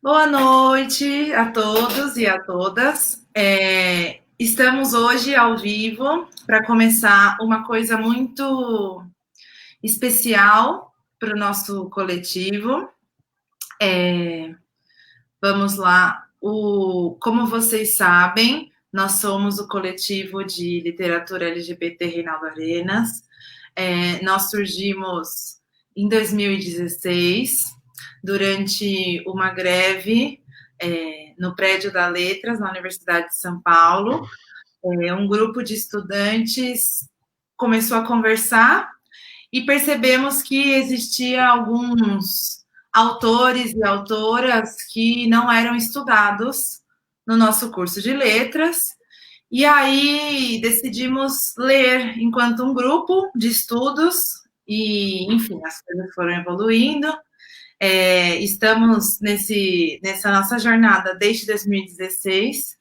Boa noite a todos e a todas. Estamos hoje ao vivo para começar uma coisa muito especial para o nosso coletivo. Vamos lá. Como vocês sabem, nós somos o coletivo de literatura LGBT Reinaldo Arenas. Nós surgimos em 2016, durante uma greve no prédio da Letras, na Universidade de São Paulo. Um grupo de estudantes começou a conversar e percebemos que existia alguns autores e autoras que não eram estudados no nosso curso de letras. E aí decidimos ler enquanto um grupo de estudos e, enfim, as coisas foram evoluindo. Estamos nessa nossa jornada desde 2016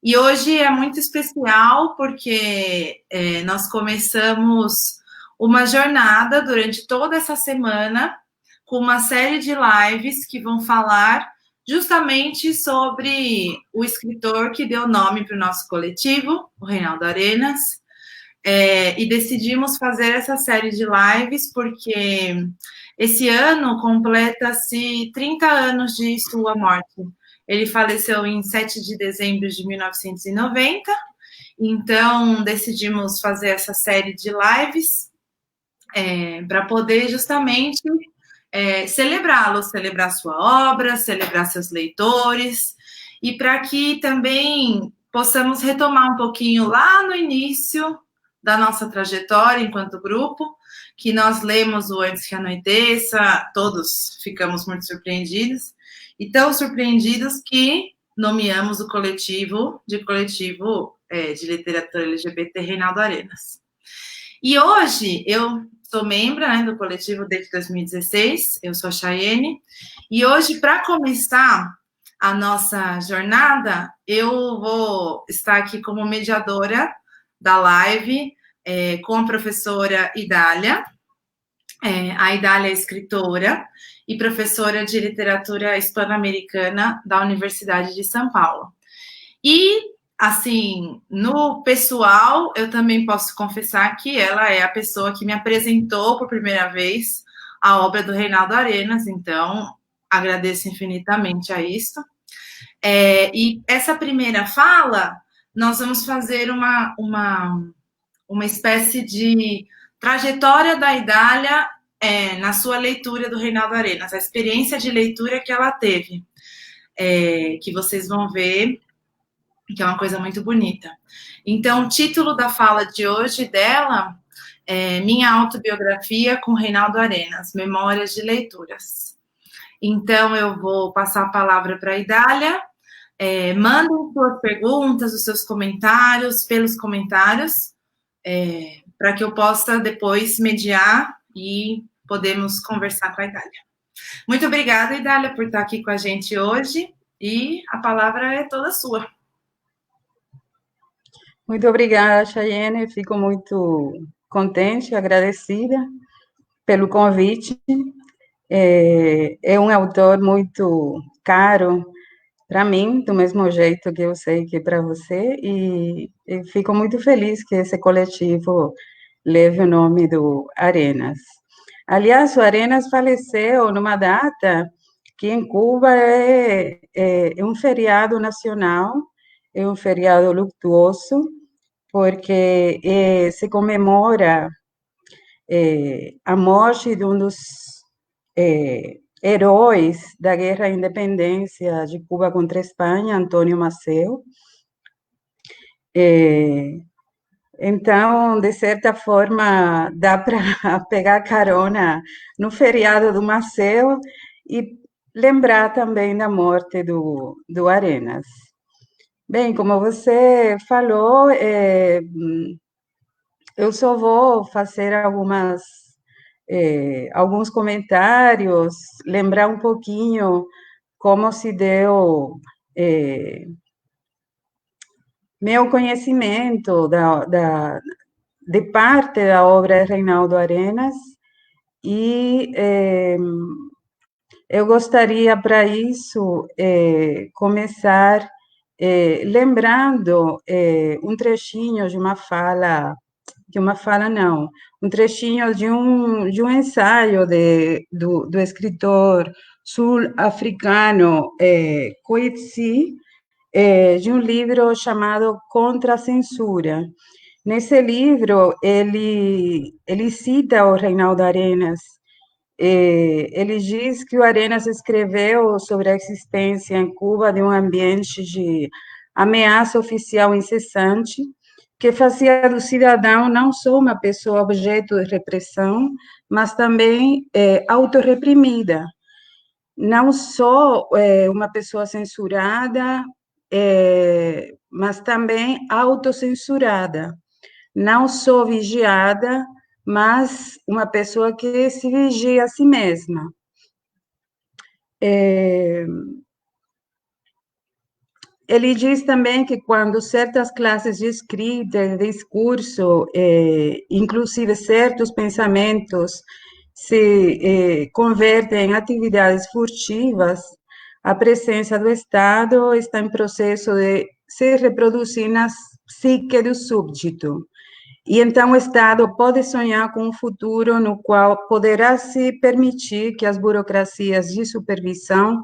e hoje é muito especial porque nós começamos uma jornada durante toda essa semana com uma série de lives que vão falar justamente sobre o escritor que deu nome para o nosso coletivo, o Reinaldo Arenas. E decidimos fazer essa série de lives porque esse ano completa-se 30 anos de sua morte. Ele faleceu em 7 de dezembro de 1990, então decidimos fazer essa série de lives para poder justamente celebrá-lo, celebrar sua obra, celebrar seus leitores, e para que também possamos retomar um pouquinho lá no início da nossa trajetória enquanto grupo, que nós lemos o Antes que Anoiteça, todos ficamos muito surpreendidos, e tão surpreendidos que nomeamos o coletivo de literatura LGBT Reinaldo Arenas. E hoje eu sou membro do coletivo desde 2016, eu sou a Chayenne, e hoje, para começar a nossa jornada, eu vou estar aqui como mediadora da live com a professora Idália. A Idália é escritora e professora de literatura hispano-americana da Universidade de São Paulo. E, assim, no pessoal, eu também posso confessar que ela é a pessoa que me apresentou por primeira vez a obra do Reinaldo Arenas, então agradeço infinitamente a isso. E essa primeira fala, nós vamos fazer uma espécie de trajetória da Idália na sua leitura do Reinaldo Arenas, a experiência de leitura que ela teve, que vocês vão ver, que é uma coisa muito bonita. Então, o título da fala de hoje dela é Minha Autobiografia com Reinaldo Arenas, Memórias de Leituras. Então, eu vou passar a palavra para a Idália. Mandem suas perguntas, os seus comentários, pelos comentários, para que eu possa depois mediar e podemos conversar com a Idália. Muito obrigada, Idália, por estar aqui com a gente hoje, e a palavra é toda sua. Muito obrigada, Chayenne. Fico muito contente e agradecida pelo convite. É um autor muito caro para mim, do mesmo jeito que eu sei que para você, e fico muito feliz que esse coletivo leve o nome do Arenas. Aliás, o Arenas faleceu numa data que em Cuba é um feriado nacional, é um feriado luctuoso, porque se comemora a morte de um dos heróis da Guerra da Independência de Cuba contra a Espanha, Antônio Maceo. Então, de certa forma, dá para pegar carona no feriado do Maceo e lembrar também da morte do Arenas. Bem, como você falou, eu só vou fazer alguns comentários, lembrar um pouquinho como se deu meu conhecimento de parte da obra de Reinaldo Arenas e Eu gostaria, para isso, começar lembrando um trechinho de uma fala não, um trechinho de um ensaio do escritor sul-africano Coetzee, de um livro chamado Contra a Censura. Nesse livro, ele cita o Reinaldo Arenas. Ele diz que o Arenas escreveu sobre a existência em Cuba de um ambiente de ameaça oficial incessante, que fazia do cidadão não só uma pessoa objeto de repressão, mas também autorreprimida, não só uma pessoa censurada, mas também autocensurada, não só vigiada, mas uma pessoa que se vigia a si mesma. Ele diz também que quando certas classes de escrita, de discurso, inclusive certos pensamentos, se convertem em atividades furtivas, a presença do Estado está em processo de se reproduzir na psique do súbdito. E então o Estado pode sonhar com um futuro no qual poderá se permitir que as burocracias de supervisão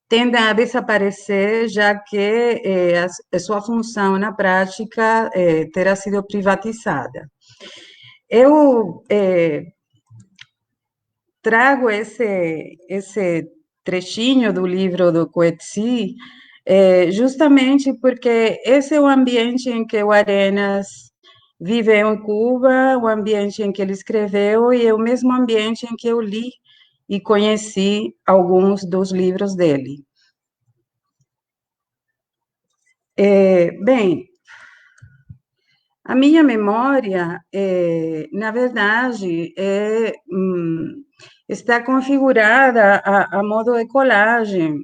tendem a desaparecer, já que a sua função na prática terá sido privatizada. Eu trago esse trechinho do livro do Coetzee justamente porque esse é o ambiente em que o Arenas viveu em Cuba, o ambiente em que ele escreveu e é o mesmo ambiente em que eu li e conheci alguns dos livros dele. Bem, a minha memória, na verdade, está configurada a modo de colagem,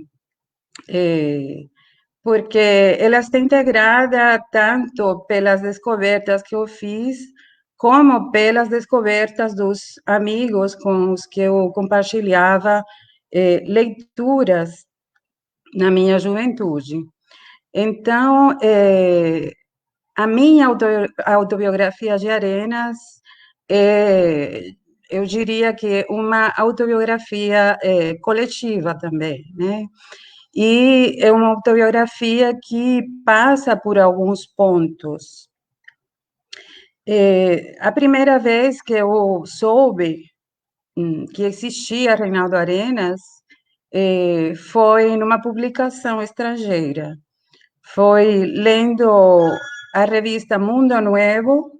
porque ela está integrada tanto pelas descobertas que eu fiz, como pelas descobertas dos amigos com os que eu compartilhava leituras na minha juventude. Então, a minha autobiografia de Arenas eu diria que é uma autobiografia coletiva também, né? E é uma autobiografia que passa por alguns pontos. A primeira vez que eu soube que existia Reinaldo Arenas foi numa publicação estrangeira. Foi lendo a revista Mundo Nuevo,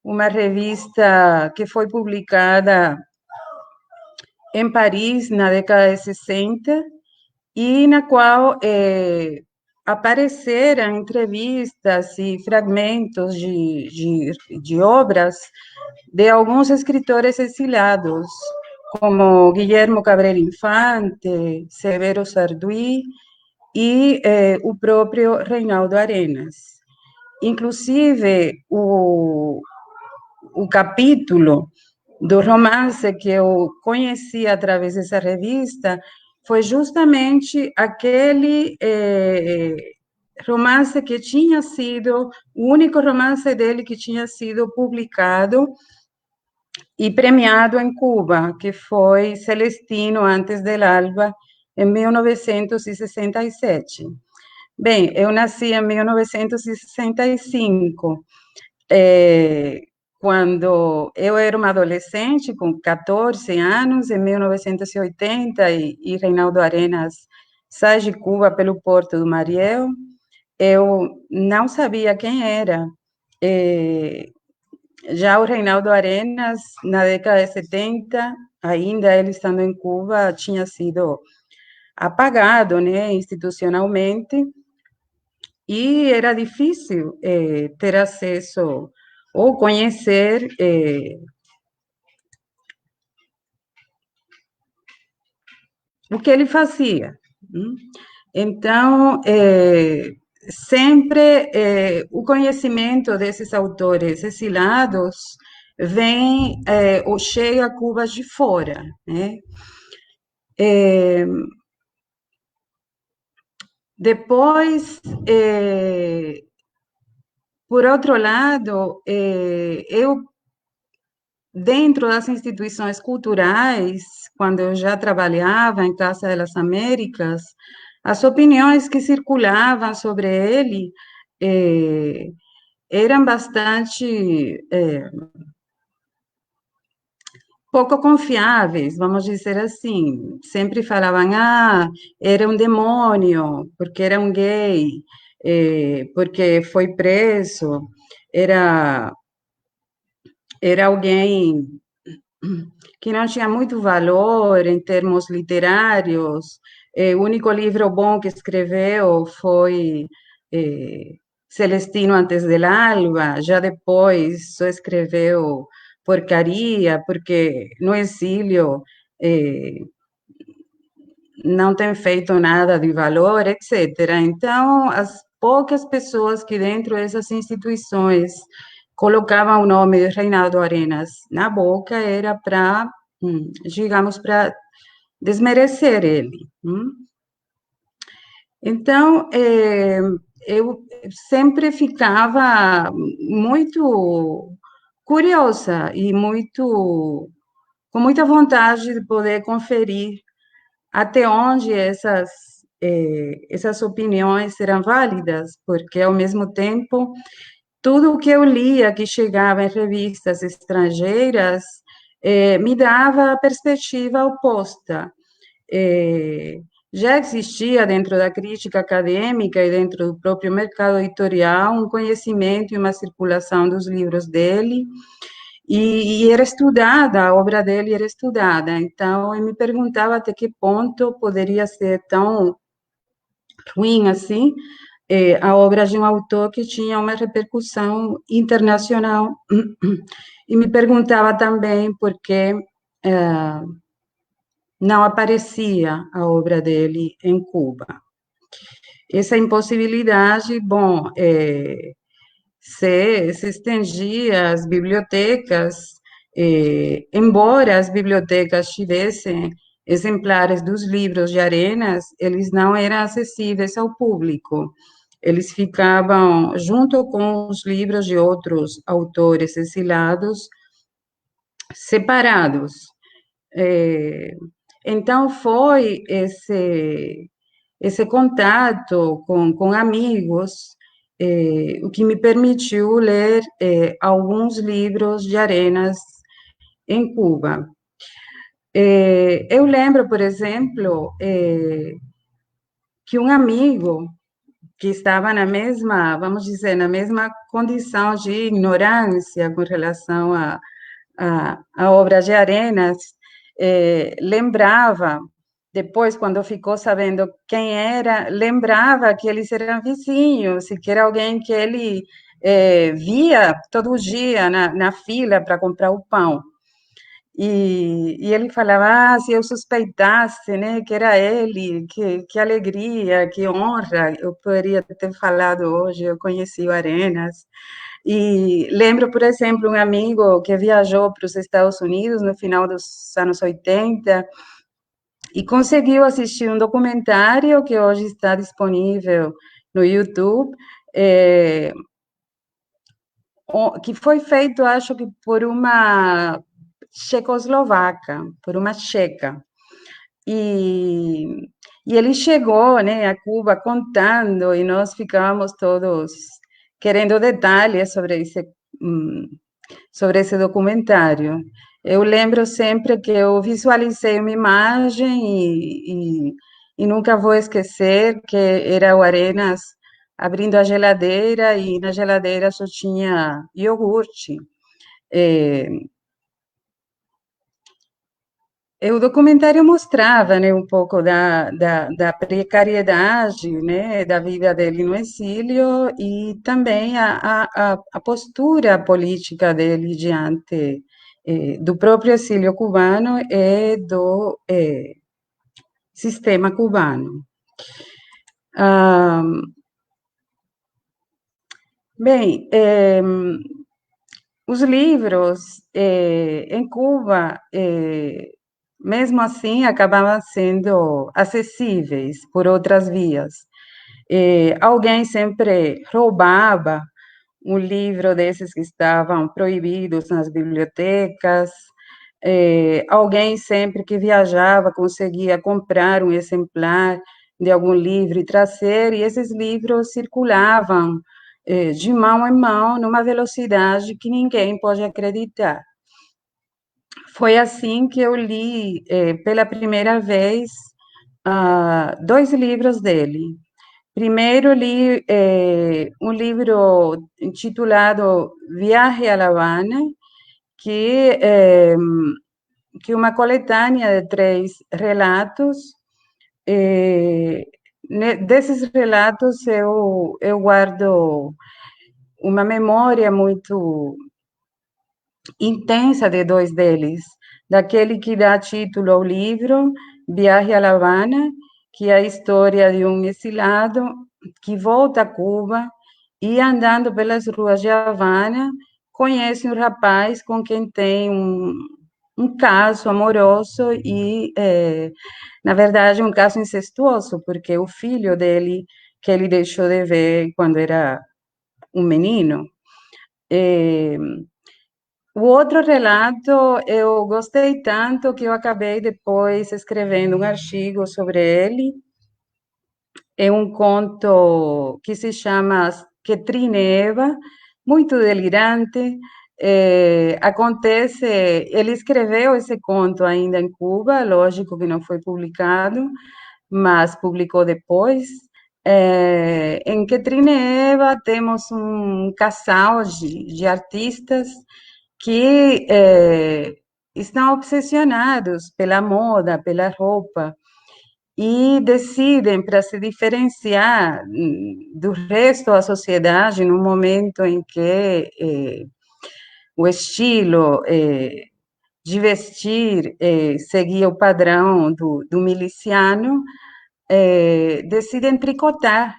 uma revista que foi publicada em Paris na década de 60, e na qual apareceram entrevistas e fragmentos de obras de alguns escritores exiliados, como Guillermo Cabrera Infante, Severo Sarduy e o próprio Reinaldo Arenas. Inclusive, o capítulo do romance que eu conheci através dessa revista foi justamente aquele romance que tinha sido, o único romance dele que tinha sido publicado e premiado em Cuba, que foi Celestino Antes del Alba, em 1967. Bem, eu nasci em 1965, quando eu era uma adolescente, com 14 anos, em 1980, e Reinaldo Arenas sai de Cuba pelo Porto do Mariel, eu não sabia quem era. Já o Reinaldo Arenas, na década de 70, ainda ele estando em Cuba, tinha sido apagado, né, institucionalmente, e era difícil ter acesso ou conhecer o que ele fazia. Então, sempre o conhecimento desses autores exilados vem ou chega a Cuba de fora, né? Depois, por outro lado, eu, dentro das instituições culturais, quando eu já trabalhava em Casa das Américas, as opiniões que circulavam sobre ele eram bastante pouco confiáveis, vamos dizer assim. Sempre falavam, era um demônio, porque era um gay, porque foi preso, era, era alguém que não tinha muito valor em termos literários. O único livro bom que escreveu foi Celestino Antes del Alba, já depois só escreveu porcaria, porque no exílio não tem feito nada de valor, etc. Então, as poucas pessoas que dentro dessas instituições colocavam o nome de Reinaldo Arenas na boca era para, digamos, para desmerecer ele. Então, eu sempre ficava muito curiosa e com muita vontade de poder conferir até onde essas opiniões eram válidas, porque, ao mesmo tempo, tudo o que eu lia, que chegava em revistas estrangeiras, me dava a perspectiva oposta. Já existia dentro da crítica acadêmica e dentro do próprio mercado editorial um conhecimento e uma circulação dos livros dele, e era estudada, a obra dele era estudada. Então, eu me perguntava até que ponto poderia ser tão ruim assim a obra de um autor que tinha uma repercussão internacional. E me perguntava também por que não aparecia a obra dele em Cuba. Essa impossibilidade, bom, se estendia às bibliotecas, embora as bibliotecas tivessem exemplares dos livros de Arenas, eles não eram acessíveis ao público. Eles ficavam junto com os livros de outros autores exilados, separados. Então, foi esse contato com amigos o que me permitiu ler alguns livros de Arenas em Cuba. Eu lembro, por exemplo, que um amigo que estava na mesma, vamos dizer, na mesma condição de ignorância com relação à obra de Arenas, lembrava, depois, quando ficou sabendo quem era, lembrava que eles eram vizinhos, e que era alguém que ele via todo dia na fila para comprar o pão. E ele falava, se eu suspeitasse, né, que era ele, que alegria, que honra, eu poderia ter falado hoje, eu conheci o Arenas. E lembro, por exemplo, um amigo que viajou para os Estados Unidos no final dos anos 80 e conseguiu assistir um documentário que hoje está disponível no YouTube, que foi feito, acho que por uma tchecoslovaca, por uma tcheca. E ele chegou, né, a Cuba contando, e nós ficávamos todos querendo detalhes sobre esse documentário. Eu lembro sempre que eu visualizei uma imagem e nunca vou esquecer que era o Arenas abrindo a geladeira e na geladeira só tinha iogurte. O documentário mostrava, né, um pouco da precariedade, né, da vida dele no exílio e também a postura política dele diante do próprio exílio cubano e do sistema cubano. Bem, os livros em Cuba, mesmo assim, acabavam sendo acessíveis por outras vias. Alguém sempre roubava um livro desses que estavam proibidos nas bibliotecas. Alguém sempre que viajava conseguia comprar um exemplar de algum livro e trazer, e esses livros circulavam de mão em mão numa velocidade que ninguém pode acreditar. Foi assim que eu li pela primeira vez dois livros dele. Primeiro li um livro intitulado Viaje a La Habana, que é uma coletânea de 3 relatos. Desses relatos eu guardo uma memória muito intensa de 2 deles, daquele que dá título ao livro, Viaje a La Habana, que é a história de um exilado que volta a Cuba e, andando pelas ruas de Havana, conhece um rapaz com quem tem um caso amoroso e, na verdade, um caso incestuoso, porque o filho dele, que ele deixou de ver quando era um menino. O outro relato eu gostei tanto que eu acabei depois escrevendo um artigo sobre ele. É um conto que se chama Que Trineva, muito delirante. Ele escreveu esse conto ainda em Cuba, lógico que não foi publicado, mas publicou depois. Em Que Trineva temos um casal de artistas que estão obsessionados pela moda, pela roupa, e decidem, para se diferenciar do resto da sociedade, no momento em que o estilo de vestir seguia o padrão do miliciano, decidem tricotar.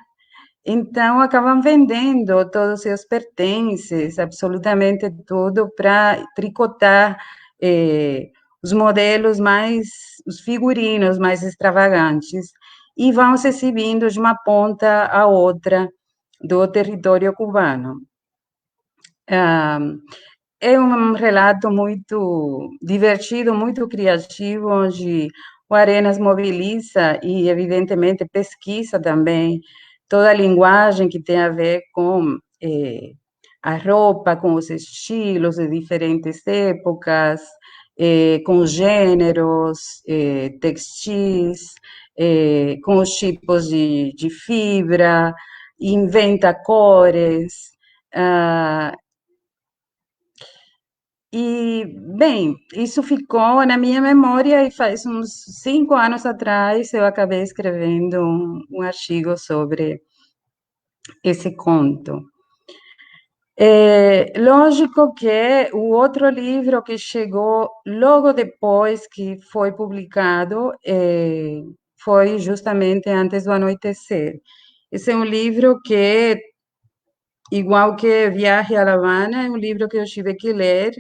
Então, acabam vendendo todos os seus pertences, absolutamente tudo, para tricotar os modelos os figurinos mais extravagantes, e vão se exibindo de uma ponta a outra do território cubano. É um relato muito divertido, muito criativo, onde o Arenas mobiliza e, evidentemente, pesquisa também toda a linguagem que tem a ver com a roupa, com os estilos de diferentes épocas, com gêneros textis, com os tipos de fibra, inventa cores. E, bem, isso ficou na minha memória e faz uns 5 anos atrás eu acabei escrevendo um artigo sobre esse conto. Lógico que o outro livro que chegou logo depois que foi publicado foi justamente Antes do Anoitecer. Esse é um livro que, igual que Viaje a La Habana, é um livro que eu tive que ler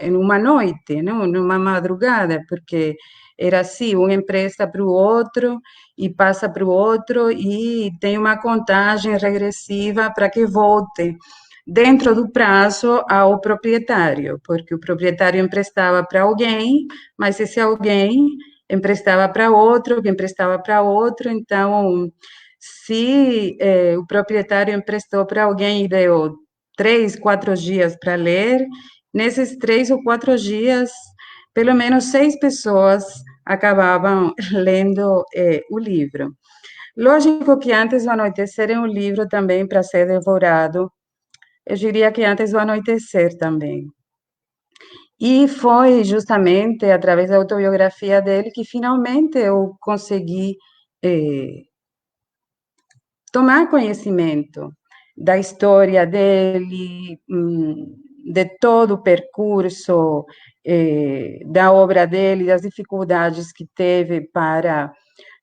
em uma noite, não? Numa madrugada, porque era assim, um empresta para o outro e passa para o outro e tem uma contagem regressiva para que volte dentro do prazo ao proprietário, porque o proprietário emprestava para alguém, mas esse alguém emprestava para outro, que emprestava para outro, então se o proprietário emprestou para alguém e deu 3, 4 dias para ler, nesses 3 ou 4 dias, pelo menos 6 pessoas acabavam lendo o livro. Lógico que Antes do Anoitecer é um livro também para ser devorado, eu diria que Antes do Anoitecer também. E foi justamente através da autobiografia dele que finalmente eu consegui tomar conhecimento da história dele, de todo o percurso da obra dele, das dificuldades que teve para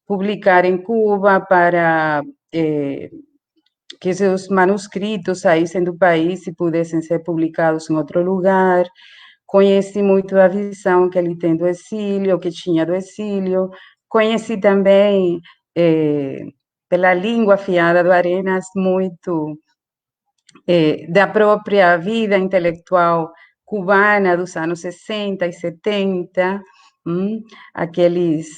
publicar em Cuba, para que seus manuscritos saíssem do país e pudessem ser publicados em outro lugar. Conheci muito a visão que ele tem do exílio, que tinha do exílio. Conheci também, pela língua afiada do Arenas, muito da própria vida intelectual cubana dos anos 60 e 70, aqueles,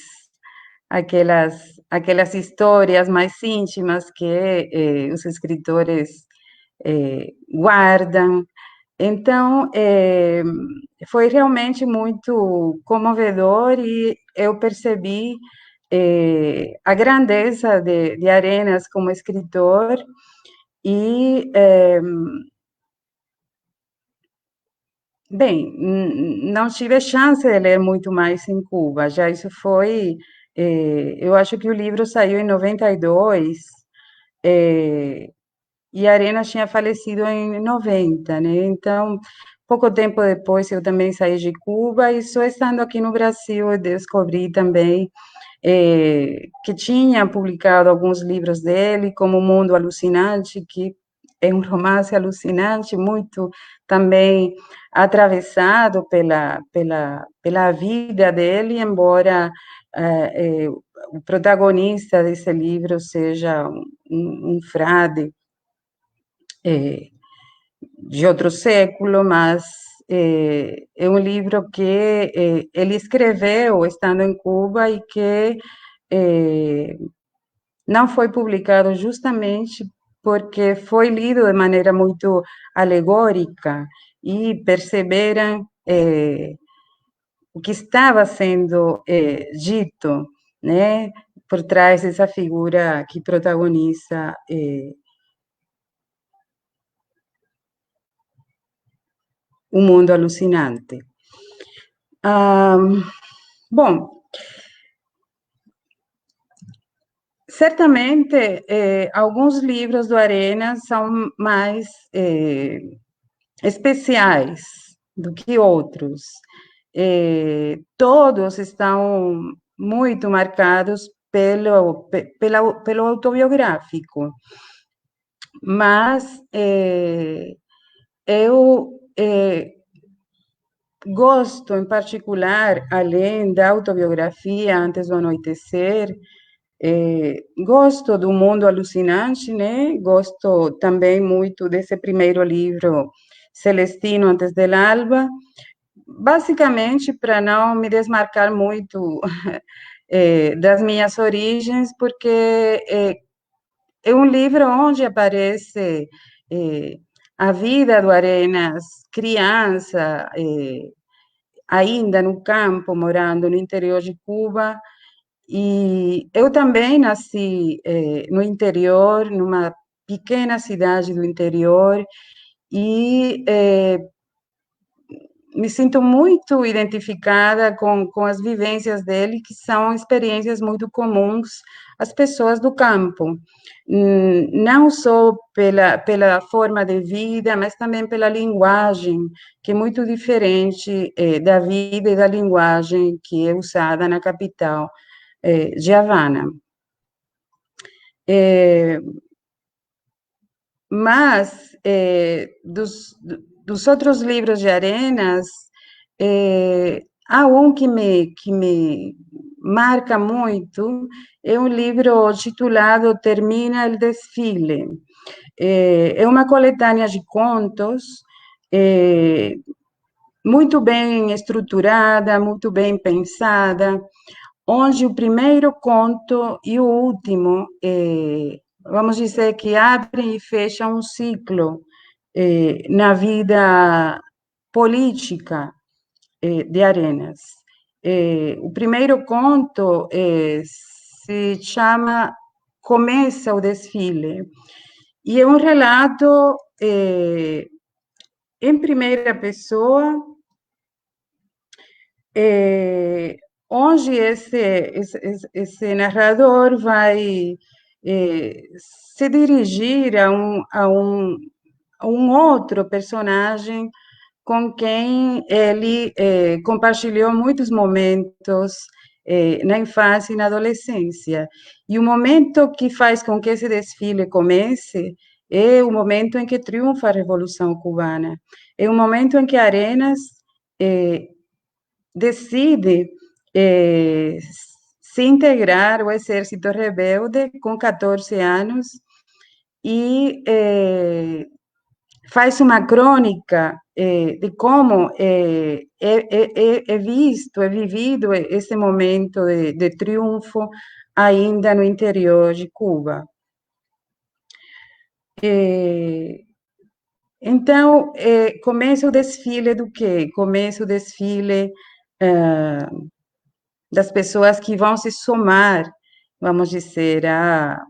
aquelas histórias mais íntimas que os escritores guardam. Então, foi realmente muito comovedor e eu percebi a grandeza de Arenas como escritor e, bem, não tive chance de ler muito mais em Cuba, já isso foi, eu acho que o livro saiu em 92, e Arenas tinha falecido em 90, né? Então, pouco tempo depois eu também saí de Cuba e só estando aqui no Brasil eu descobri também que tinha publicado alguns livros dele, como O Mundo Alucinante, que é um romance alucinante, muito também atravessado pela vida dele, embora o protagonista desse livro seja um frade de outro século, mas é um livro que ele escreveu estando em Cuba e que não foi publicado justamente porque foi lido de maneira muito alegórica e perceberam o que estava sendo dito, né, por trás dessa figura que protagoniza O Mundo Alucinante. Bom, certamente alguns livros do Arenas são mais especiais do que outros. Todos estão muito marcados pelo autobiográfico, mas eu gosto, em particular, além da autobiografia Antes do Anoitecer, gosto do Mundo Alucinante, né? Gosto também muito desse primeiro livro, Celestino Antes del Alba, basicamente para não me desmarcar muito das minhas origens, porque é um livro onde aparece a vida do Arenas, criança, ainda no campo, morando no interior de Cuba. E eu também nasci no interior, numa pequena cidade do interior, e me sinto muito identificada com as vivências dele, que são experiências muito comuns às pessoas do campo, não só pela forma de vida, mas também pela linguagem, que é muito diferente da vida e da linguagem que é usada na capital de Havana. Mas, dos outros livros de Arenas, há um que me marca muito, é um livro titulado Termina el Desfile. É uma coletânea de contos, muito bem estruturada, muito bem pensada, onde o primeiro conto e o último, vamos dizer que abrem e fecham um ciclo na vida política de Arenas. O primeiro conto se chama Começa o Desfile, e é um relato em primeira pessoa, onde esse narrador vai se dirigir a um outro personagem com quem ele compartilhou muitos momentos na infância e na adolescência. E o momento que faz com que esse desfile comece é o momento em que triunfa a Revolução Cubana, é o momento em que Arenas decide se integrar ao exército rebelde com 14 anos e faz uma crônica de como é visto, é vivido esse momento de triunfo ainda no interior de Cuba. Então, começa o desfile do quê? Começa o desfile das pessoas que vão se somar, vamos dizer, a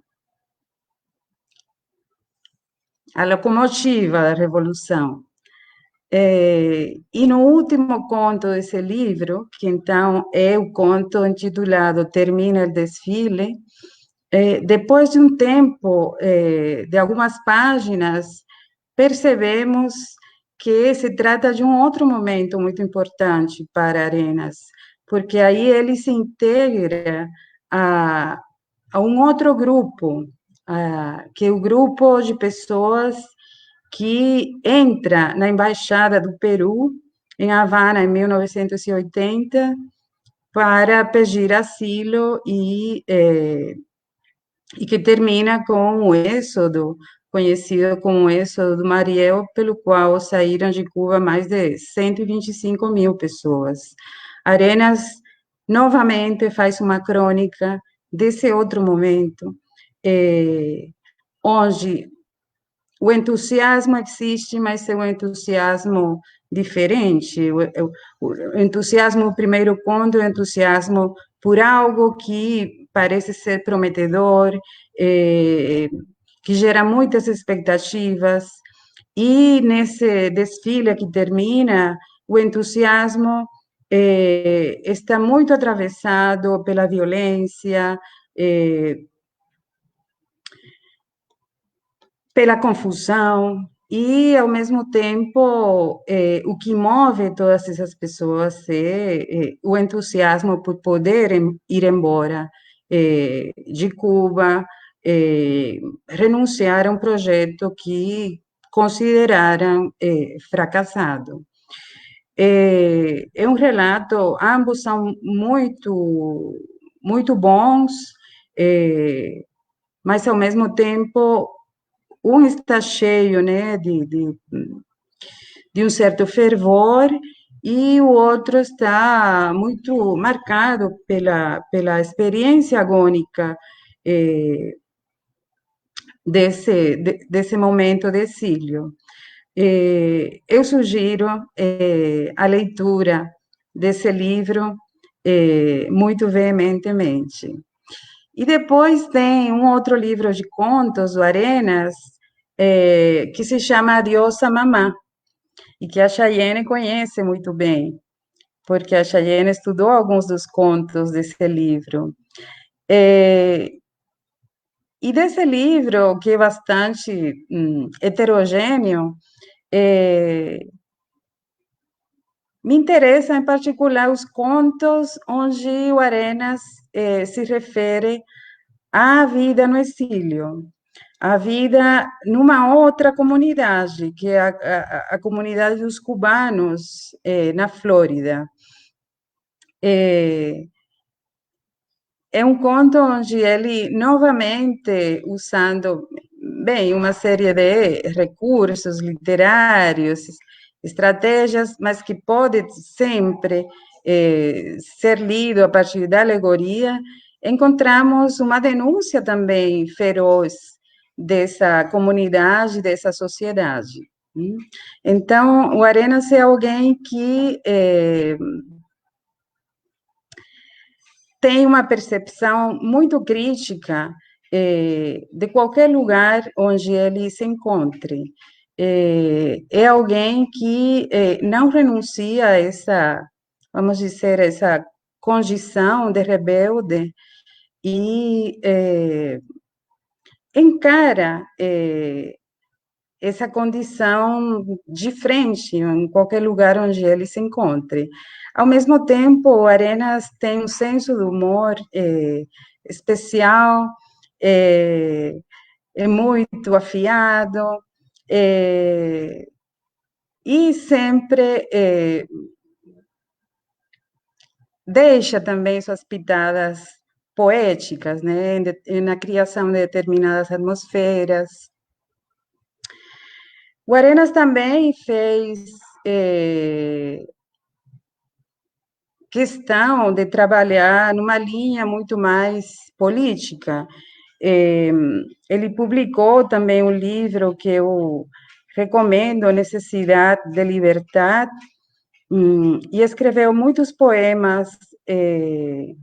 locomotiva da Revolução. E no último conto desse livro, que então é o conto intitulado Termina o Desfile, depois de um tempo, de algumas páginas, percebemos que se trata de um outro momento muito importante para Arenas, porque aí ele se integra a um outro grupo, que é o grupo de pessoas que entra na Embaixada do Peru, em Havana, em 1980, para pedir asilo e que termina com o êxodo, conhecido como o êxodo do Mariel, pelo qual saíram de Cuba mais de 125 mil pessoas. Arenas, novamente, faz uma crônica desse outro momento, onde o entusiasmo existe, mas é um entusiasmo diferente. O entusiasmo, o primeiro ponto, é o entusiasmo por algo que parece ser prometedor, que gera muitas expectativas, e nesse desfile que termina, o entusiasmo está muito atravessado pela violência, pela confusão, e, ao mesmo tempo, o que move todas essas pessoas é o entusiasmo por poder ir embora de Cuba, renunciar a um projeto que consideraram fracassado. É um relato, ambos são muito, muito bons, mas, ao mesmo tempo, um está cheio, né, de um certo fervor, e o outro está muito marcado pela experiência agônica desse momento de exílio. Eu sugiro a leitura desse livro muito veementemente. E depois tem um outro livro de contos, do Arenas, que se chama Adiós a Mamá, e que a Chayenne conhece muito bem, porque a Chayenne estudou alguns dos contos desse livro. E desse livro, que é bastante heterogêneo, me interessa, em particular, os contos onde o Arenas se refere à vida no exílio, a vida numa outra comunidade, que é a comunidade dos cubanos na Flórida. É um conto onde ele, novamente, usando, bem, uma série de recursos literários, estratégias, mas que pode sempre ser lido a partir da alegoria, encontramos uma denúncia também feroz dessa comunidade, dessa sociedade. Então, o Arenas é alguém que tem uma percepção muito crítica de qualquer lugar onde ele se encontre. É alguém que não renuncia a essa, vamos dizer, essa condição de rebelde, e encara essa condição de frente, em qualquer lugar onde ele se encontre. Ao mesmo tempo, o Arenas tem um senso de humor especial, é muito afiado, é, e sempre deixa também suas pitadas poéticas, né, na criação de determinadas atmosferas. O Arenas também fez questão de trabalhar numa linha muito mais política. Ele publicou também um livro que eu recomendo, Necessidade de Libertar, e escreveu muitos poemas,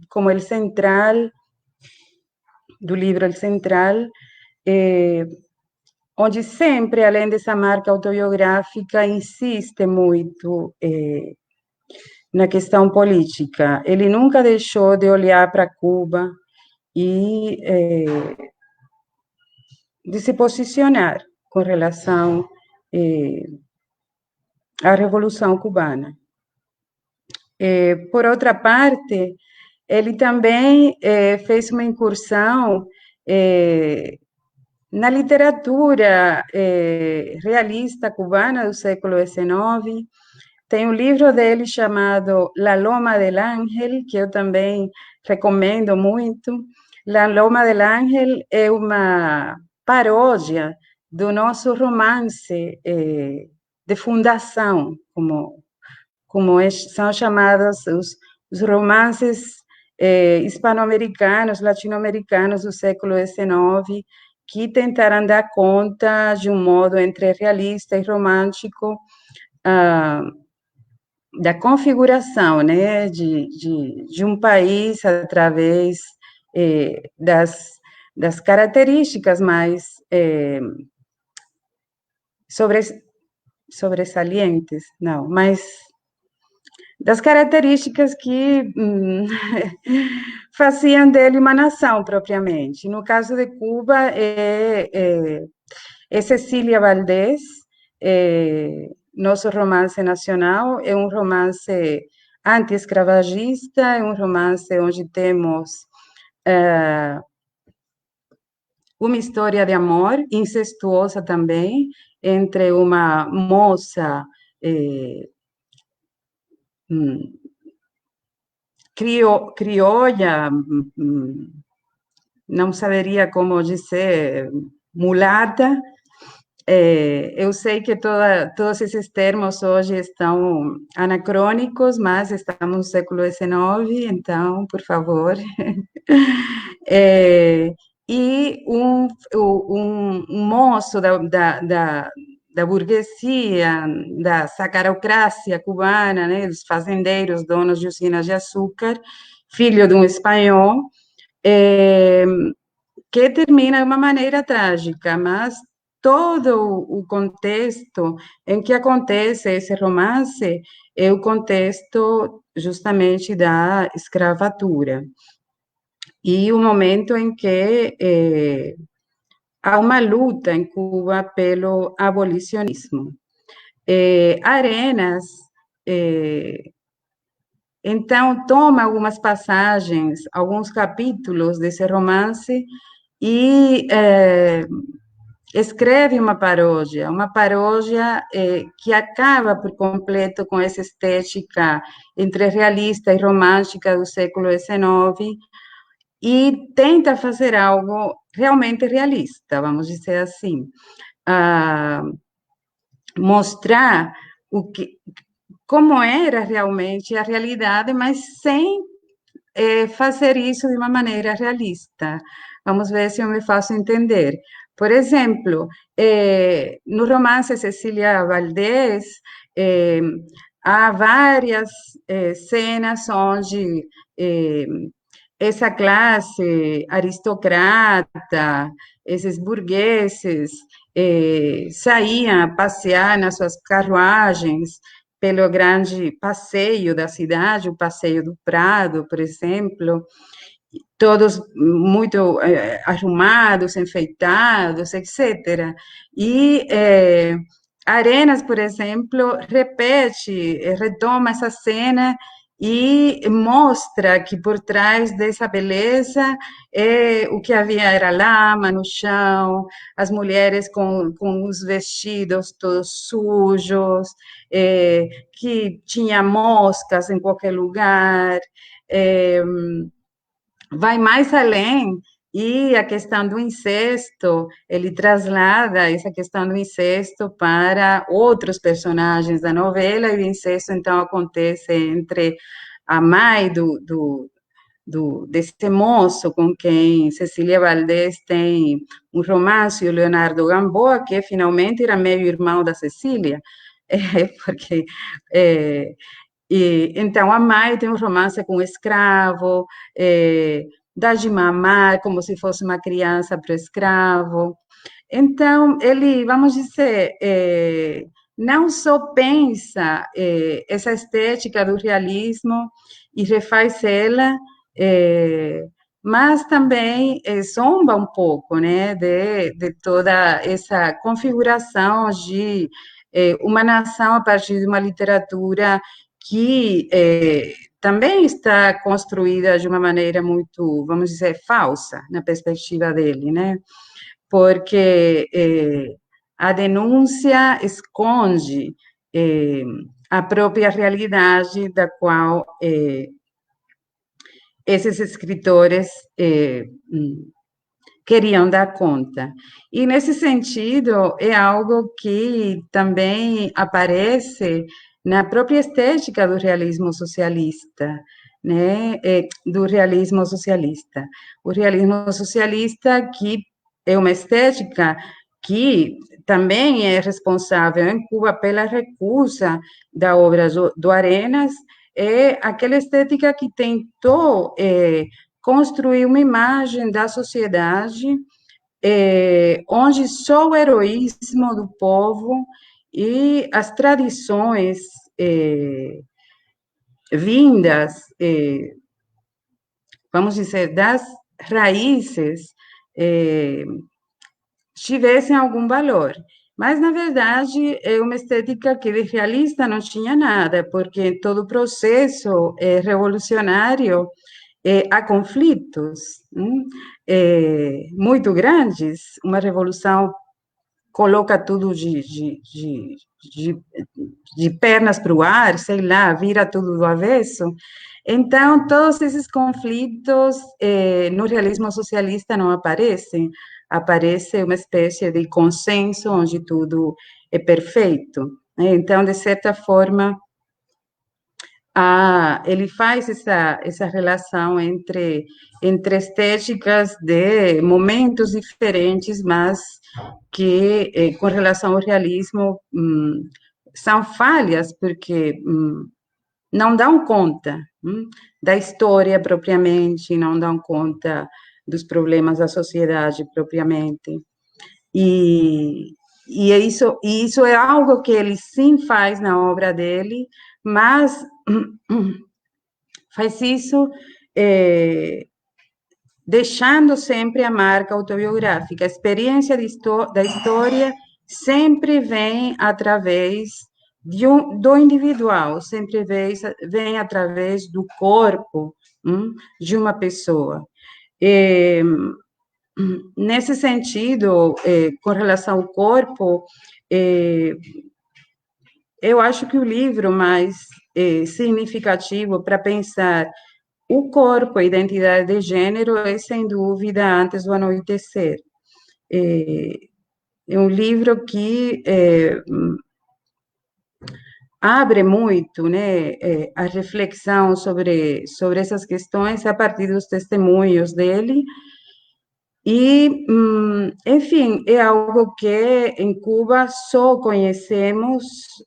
como El Central, do livro El Central, onde sempre, além dessa marca autobiográfica, insiste muito na questão política. Ele nunca deixou de olhar para Cuba e de se posicionar com relação à Revolução Cubana. Por outra parte, ele também fez uma incursão na literatura realista cubana do século XIX. Tem um livro dele chamado La Loma del Ángel, que eu também recomendo muito. La Loma del Ángel é uma paródia do nosso romance de fundação, como são chamados os romances hispano-americanos, latino-americanos do século XIX, que tentaram dar conta de um modo entre realista e romântico da configuração, né, de um país através das características mais sobressalientes, não, mas das características que faziam dele uma nação propriamente. No caso de Cuba, é Cecília Valdés, nosso romance nacional, é um romance anti-escravagista, é um romance onde temos uma história de amor incestuosa também, entre uma moça criolla, não saberia como dizer, mulata. Eu sei que todos esses termos hoje estão anacrônicos, mas estamos no século XIX, então, por favor. E um moço da burguesia, da sacarocracia cubana, né, dos fazendeiros, donos de usinas de açúcar, filho de um espanhol, que termina de uma maneira trágica, mas todo o contexto em que acontece esse romance é o contexto justamente da escravatura. E o momento em que há uma luta em Cuba pelo abolicionismo. Arenas, então, toma algumas passagens, alguns capítulos desse romance e escreve uma paródia que acaba por completo com essa estética entre realista e romântica do século XIX e tenta fazer algo realmente realista, vamos dizer assim, mostrar como era realmente a realidade, mas sem fazer isso de uma maneira realista. Vamos ver se eu me faço entender. Por exemplo, no romance Cecília Valdés, há várias cenas onde essa classe aristocrata, esses burgueses, saíam a passear nas suas carruagens pelo grande passeio da cidade, o Passeio do Prado, por exemplo, todos muito arrumados, enfeitados, etc. E Arenas, por exemplo, retoma essa cena e mostra que por trás dessa beleza o que havia era lama no chão, as mulheres com os vestidos todos sujos, que tinha moscas em qualquer lugar, é, vai mais além, e a questão do incesto, ele traslada essa questão do incesto para outros personagens da novela, e o incesto, então, acontece entre a mãe desse moço com quem Cecília Valdés tem um romance, o Leonardo Gamboa, que finalmente era meio irmão da Cecília, porque então, a mãe tem um romance com o escravo, dá de mamar como se fosse uma criança para o escravo. Então, ele, vamos dizer, não só pensa essa estética do realismo e refaz ela, mas também zomba um pouco, né, de toda essa configuração de uma nação a partir de uma literatura que também está construída de uma maneira muito, vamos dizer, falsa, na perspectiva dele, né? Porque a denúncia esconde a própria realidade da qual esses escritores queriam dar conta. E, nesse sentido, é algo que também aparece na própria estética do realismo socialista, né? Do realismo socialista. O realismo socialista, que é uma estética que também é responsável em Cuba pela recusa da obra do Arenas, é aquela estética que tentou construir uma imagem da sociedade onde só o heroísmo do povo e as tradições vindas, vamos dizer, das raízes, tivessem algum valor. Mas, na verdade, é uma estética que de realista não tinha nada, porque todo o processo revolucionário há conflitos muito grandes. Uma revolução coloca tudo de pernas para o ar, sei lá, vira tudo do avesso. Então, todos esses conflitos no realismo socialista não aparecem. Aparece uma espécie de consenso onde tudo é perfeito. Então, de certa forma, ele faz essa relação entre estéticas de momentos diferentes, mas que, com relação ao realismo, são falhas, porque não dão conta da história propriamente, não dão conta dos problemas da sociedade propriamente. E isso é algo que ele sim faz na obra dele, mas faz isso deixando sempre a marca autobiográfica. A experiência da história sempre vem através do individual, sempre vem através do corpo de uma pessoa. Nesse sentido, com relação ao corpo, eu acho que o livro mais significativo para pensar o corpo, a identidade de gênero, é, sem dúvida, Antes do Anoitecer. É um livro que abre muito, né, a reflexão sobre essas questões a partir dos testemunhos dele. E, enfim, é algo que em Cuba só conhecemos,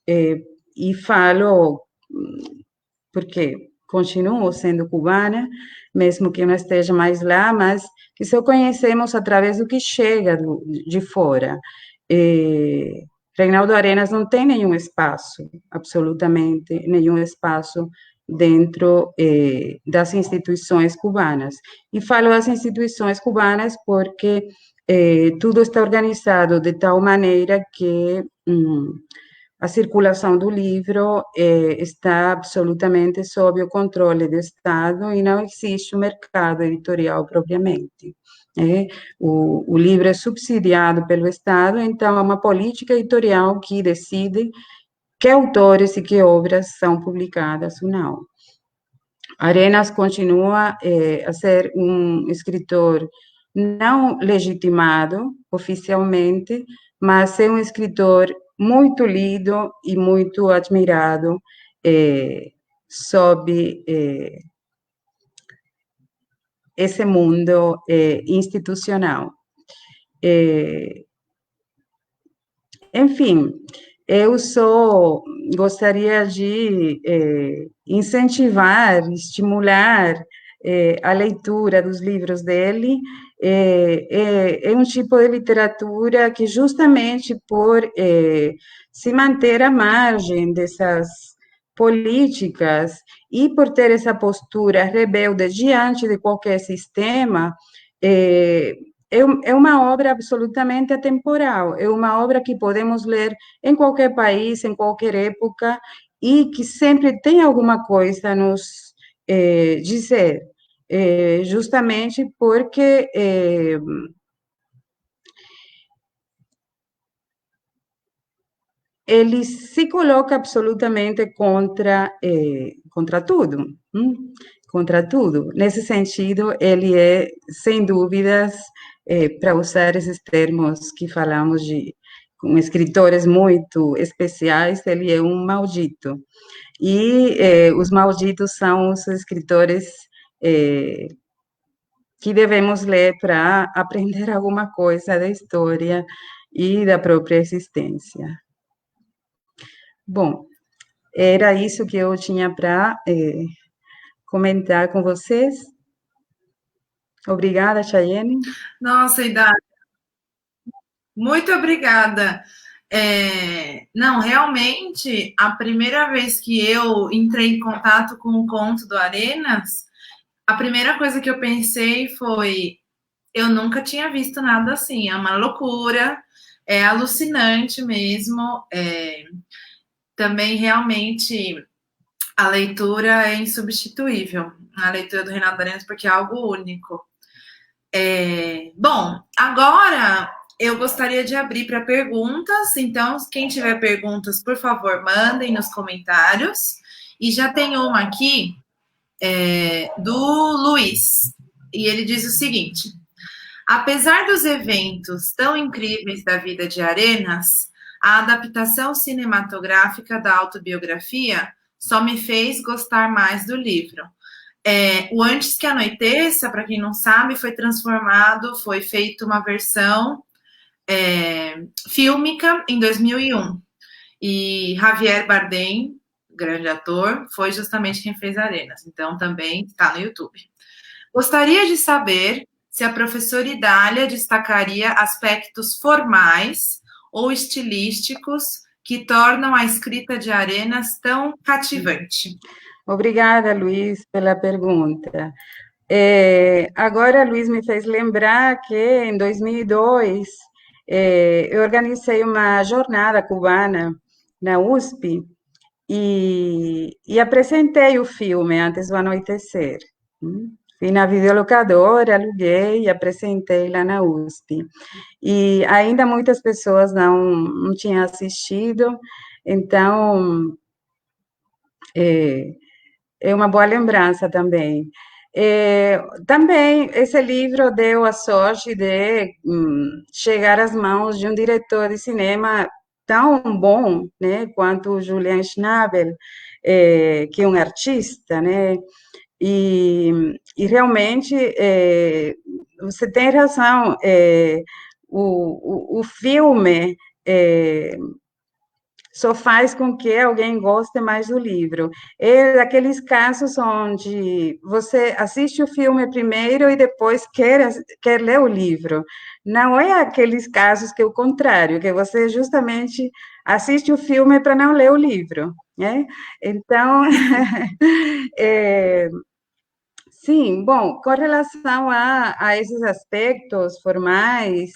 e falo porque continuo sendo cubana, mesmo que não esteja mais lá, mas que só conhecemos através do que chega de fora. Reinaldo Arenas não tem nenhum espaço, absolutamente nenhum espaço dentro das instituições cubanas. E falo das instituições cubanas porque tudo está organizado de tal maneira que a circulação do livro está absolutamente sob o controle do Estado e não existe um mercado editorial propriamente. O livro é subsidiado pelo Estado, então é uma política editorial que decide que autores e que obras são publicadas ou não. Arenas continua a ser um escritor não legitimado oficialmente, mas é um escritor muito lido e muito admirado sob esse mundo institucional. Enfim, eu só gostaria de incentivar, estimular a leitura dos livros dele. É um tipo de literatura que, justamente por se manter à margem dessas políticas e por ter essa postura rebelde diante de qualquer sistema, é uma obra absolutamente atemporal, é uma obra que podemos ler em qualquer país, em qualquer época, e que sempre tem alguma coisa a nos dizer, justamente porque ele se coloca absolutamente contra tudo, contra tudo. Nesse sentido, ele é, sem dúvidas, para usar esses termos que falamos de com escritores muito especiais, ele é um maldito. E os malditos são os escritores que devemos ler para aprender alguma coisa da história e da própria existência. Bom, era isso que eu tinha para comentar com vocês. Obrigada, Chayenne. Nossa, Ida, muito obrigada. Não, realmente, a primeira vez que eu entrei em contato com o conto do Arenas, a primeira coisa que eu pensei foi: eu nunca tinha visto nada assim, é uma loucura, é alucinante mesmo. Também, realmente, a leitura é insubstituível, a leitura do Reinaldo Arenas, porque é algo único. Bom, agora eu gostaria de abrir para perguntas, então, quem tiver perguntas, por favor, mandem nos comentários. E já tem uma aqui do Luiz, e ele diz o seguinte: apesar dos eventos tão incríveis da vida de Arenas, a adaptação cinematográfica da autobiografia só me fez gostar mais do livro. O Antes que Anoiteça, para quem não sabe, foi feita uma versão fílmica em 2001. E Javier Bardem, grande ator, foi justamente quem fez Arenas. Então, também está no YouTube. Gostaria de saber se a professora Idália destacaria aspectos formais ou estilísticos que tornam a escrita de Arenas tão cativante. Obrigada, Luiz, pela pergunta. Agora, Luiz me fez lembrar que em 2002 eu organizei uma jornada cubana na USP e apresentei o filme Antes do Anoitecer. Fui na videolocadora, aluguei e apresentei lá na USP. E ainda muitas pessoas não tinham assistido, então é uma boa lembrança também. Também esse livro deu a sorte de chegar às mãos de um diretor de cinema tão bom, né, quanto o Julian Schnabel, que é um artista, né, e realmente você tem razão, o filme só faz com que alguém goste mais do livro. É daqueles casos onde você assiste o filme primeiro e depois quer ler o livro. Não é aqueles casos que é o contrário, que você justamente assiste o filme para não ler o livro, né? Então, sim, bom, com relação a esses aspectos formais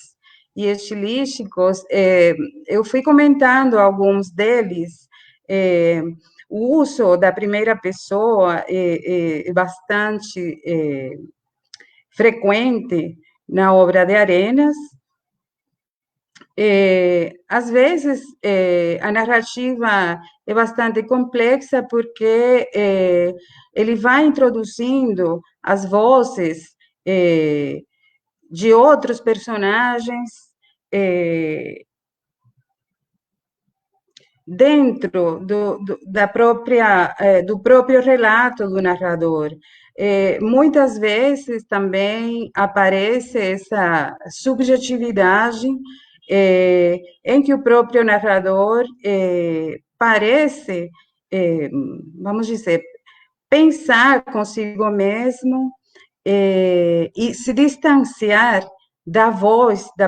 e estilísticos, eu fui comentando alguns deles, o uso da primeira pessoa é bastante frequente na obra de Arenas. Às vezes, a narrativa é bastante complexa porque ele vai introduzindo as vozes de outros personagens dentro do próprio relato do narrador. Muitas vezes também aparece essa subjetividade em que o próprio narrador parece, vamos dizer, pensar consigo mesmo e se distanciar da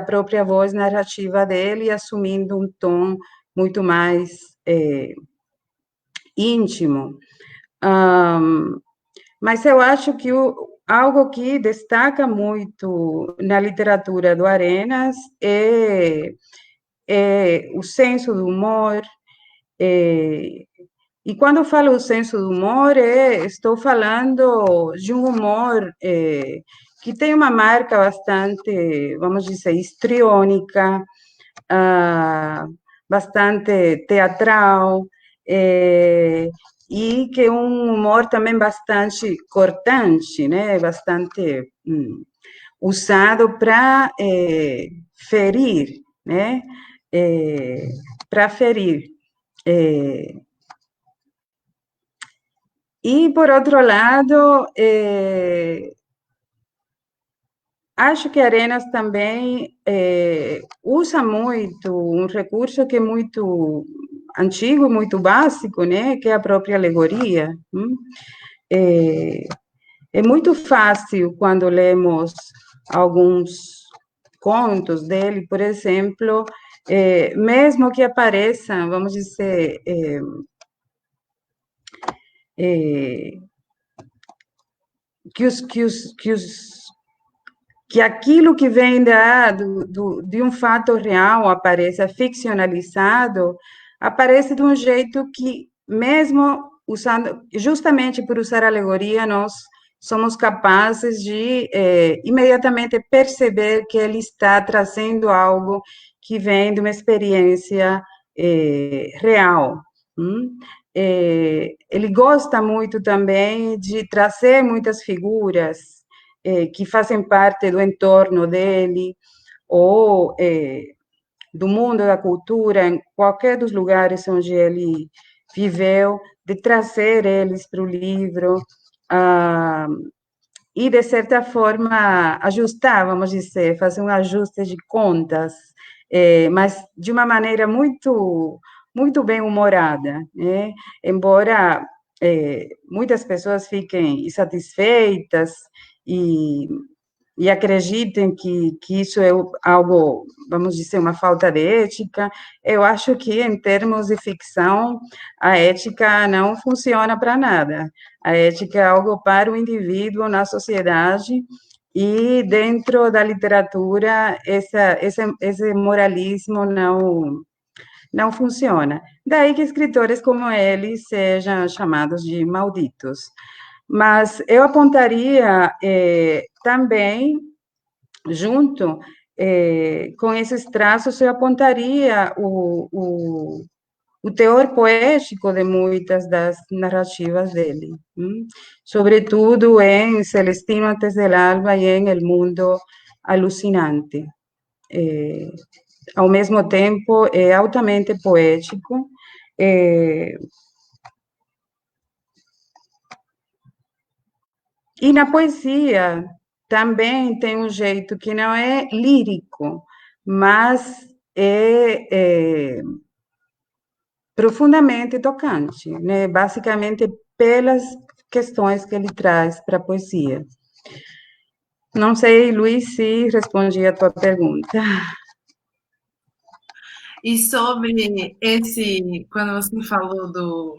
própria voz narrativa dele, assumindo um tom muito mais íntimo. Mas eu acho que algo que destaca muito na literatura do Arenas é o senso do humor. E quando eu falo do senso do humor, estou falando de um humor que tem uma marca bastante, vamos dizer, histriônica, bastante teatral, e que é um humor também bastante cortante, né? Bastante usado para ferir, né? Para ferir. E, por outro lado, acho que Arenas também usa muito um recurso que é muito antigo, muito básico, né? Que é a própria alegoria. É muito fácil quando lemos alguns contos dele, por exemplo, mesmo que apareçam, vamos dizer, que aquilo que vem de um fato real apareça ficcionalizado, aparece de um jeito que, mesmo usando, justamente por usar alegoria, nós somos capazes de imediatamente perceber que ele está trazendo algo que vem de uma experiência real. Ele gosta muito também de trazer muitas figuras que fazem parte do entorno dele, ou do mundo da cultura, em qualquer dos lugares onde ele viveu, de trazer eles para o livro, e, de certa forma, ajustar, vamos dizer, fazer um ajuste de contas, mas de uma maneira muito bem humorada, né? Embora muitas pessoas fiquem insatisfeitas e, e acreditem que isso é algo, vamos dizer, uma falta de ética, eu acho que, em termos de ficção, a ética não funciona para nada. A ética é algo para o indivíduo na sociedade, e dentro da literatura, esse moralismo não funciona. Daí que escritores como ele sejam chamados de malditos. Mas eu apontaria também, junto com esses traços, eu apontaria o teor poético de muitas das narrativas dele, sobretudo em Celestino antes del alba e em El mundo alucinante. Ao mesmo tempo, é altamente poético, e na poesia também tem um jeito que não é lírico, mas é profundamente tocante, né? Basicamente pelas questões que ele traz para a poesia. Não sei, Luiz, se respondi a tua pergunta. E sobre quando você falou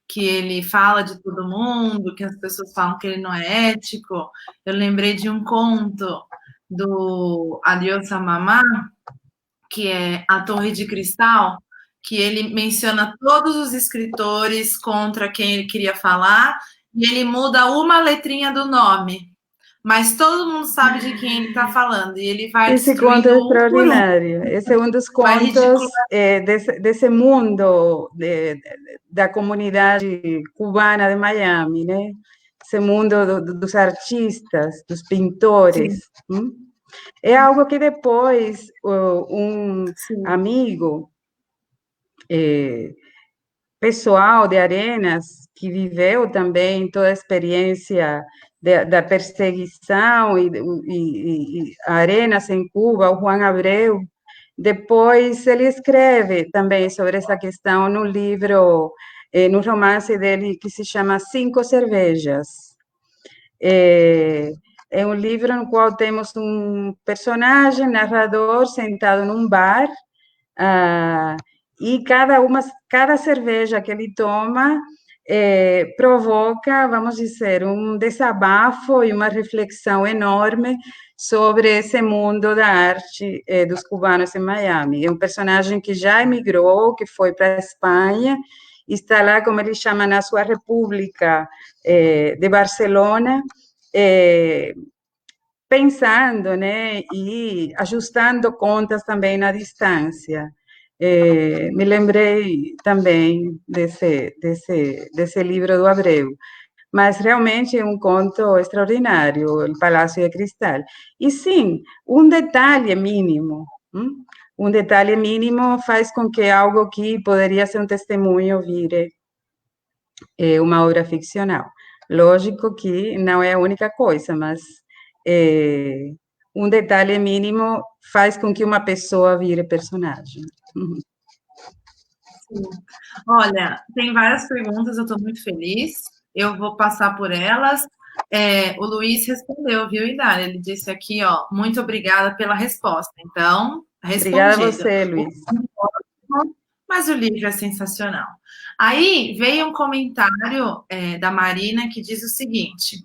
que ele fala de todo mundo, que as pessoas falam que ele não é ético, eu lembrei de um conto do Aliosa Mamá, que é A Torre de Cristal, que ele menciona todos os escritores contra quem ele queria falar, e ele muda uma letrinha do nome. Mas todo mundo sabe de quem ele está falando, e ele vai Esse conto é destruindo um por um, extraordinário. Esse é um dos vai contos ridicularizando. desse mundo da comunidade cubana de Miami, né? Esse mundo dos artistas, dos pintores. Sim, É algo que depois um sim, amigo pessoal de Arenas, que viveu também toda a experiência da perseguição e Arenas em Cuba, o Juan Abreu, depois ele escreve também sobre essa questão no livro, no romance dele que se chama Cinco Cervejas. É um livro no qual temos um personagem, narrador, sentado num bar, ah, e cada cerveja que ele toma provoca, vamos dizer, um desabafo e uma reflexão enorme sobre esse mundo da arte dos cubanos em Miami. É um personagem que já emigrou, que foi para a Espanha, está lá, como ele chama, na sua república de Barcelona, eh, pensando, né, e ajustando contas também na distância. Me lembrei também desse livro do Abreu, mas realmente é um conto extraordinário, O Palácio de Cristal. E sim, um detalhe mínimo, um detalhe mínimo faz com que algo que poderia ser um testemunho vire uma obra ficcional. Lógico que não é a única coisa, mas é, um detalhe mínimo faz com que uma pessoa vire personagem. sim. Olha, tem várias perguntas, eu estou muito feliz. Eu vou passar por elas. O Luiz respondeu, viu, Idália? Ele disse aqui, ó, muito obrigada pela resposta. Então, Obrigada a respondido. você, O Luiz. mas o livro é sensacional. Aí veio um comentário da Marina que diz o seguinte: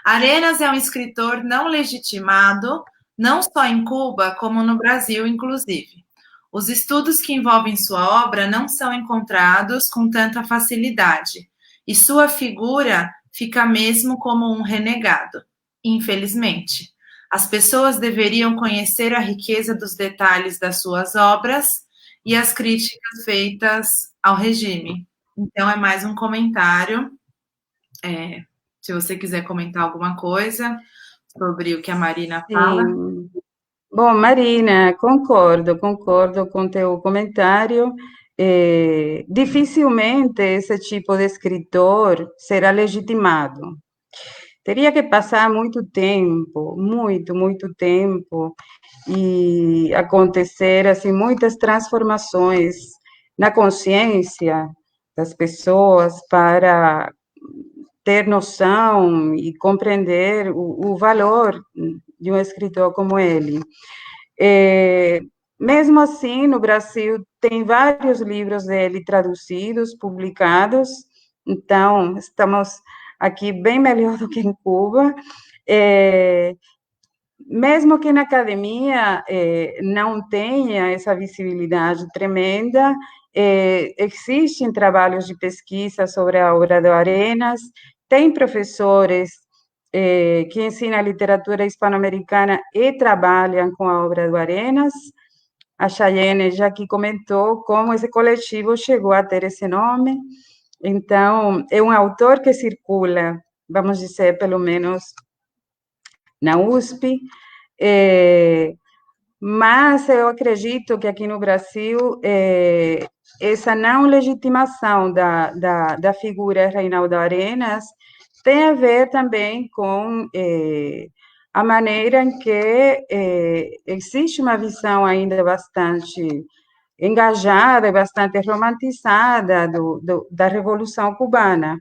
Arenas é um escritor não legitimado, não só em Cuba, como no Brasil, inclusive. Os estudos que envolvem sua obra não são encontrados com tanta facilidade, e sua figura fica mesmo como um renegado, infelizmente. As pessoas deveriam conhecer a riqueza dos detalhes das suas obras e as críticas feitas ao regime. Então, é mais um comentário. Se você quiser comentar alguma coisa sobre o que a Marina fala. Sim. Bom, Marina, concordo com teu comentário. Dificilmente esse tipo de escritor será legitimado. Teria que passar muito tempo, muito tempo, e acontecer assim muitas transformações na consciência das pessoas para ter noção e compreender o valor de um escritor como ele. É, mesmo assim, no Brasil tem vários livros dele traduzidos, publicados, então estamos aqui bem melhor do que em Cuba. É, mesmo que na academia não tenha essa visibilidade tremenda, existem trabalhos de pesquisa sobre a obra do Arenas, tem professores que ensinam literatura hispano-americana e trabalham com a obra do Arenas. A Chayenne já aqui comentou como esse coletivo chegou a ter esse nome. Então, é um autor que circula, vamos dizer, pelo menos na USP, mas eu acredito que aqui no Brasil, essa não legitimação da figura Reinaldo Arenas tem a ver também com a maneira em que existe uma visão ainda bastante engajada e bastante romantizada da Revolução Cubana.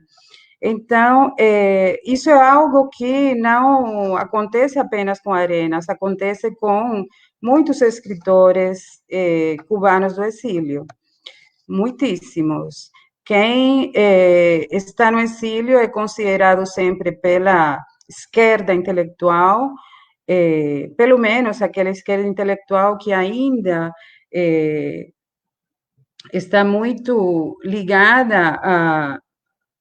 Então, isso é algo que não acontece apenas com Arenas, acontece com muitos escritores cubanos do exílio, muitíssimos. Quem está no exílio é considerado sempre pela esquerda intelectual pelo menos aquela esquerda intelectual que ainda está muito ligada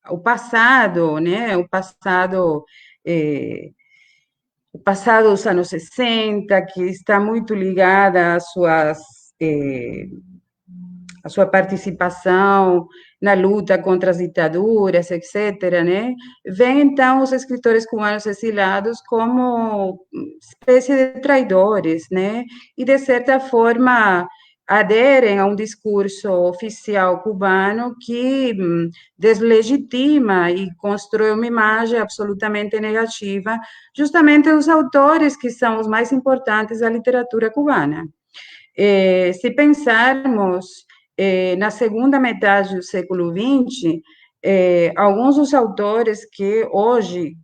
ao passado, né? O passado dos anos 60, que está muito ligada a sua participação na luta contra as ditaduras, etc., né? Vêm, então, os escritores cubanos exilados como espécie de traidores, né? E, de certa forma, aderem a um discurso oficial cubano que deslegitima e constrói uma imagem absolutamente negativa, justamente dos autores que são os mais importantes da literatura cubana. Se pensarmos na segunda metade do século XX, alguns dos autores que hoje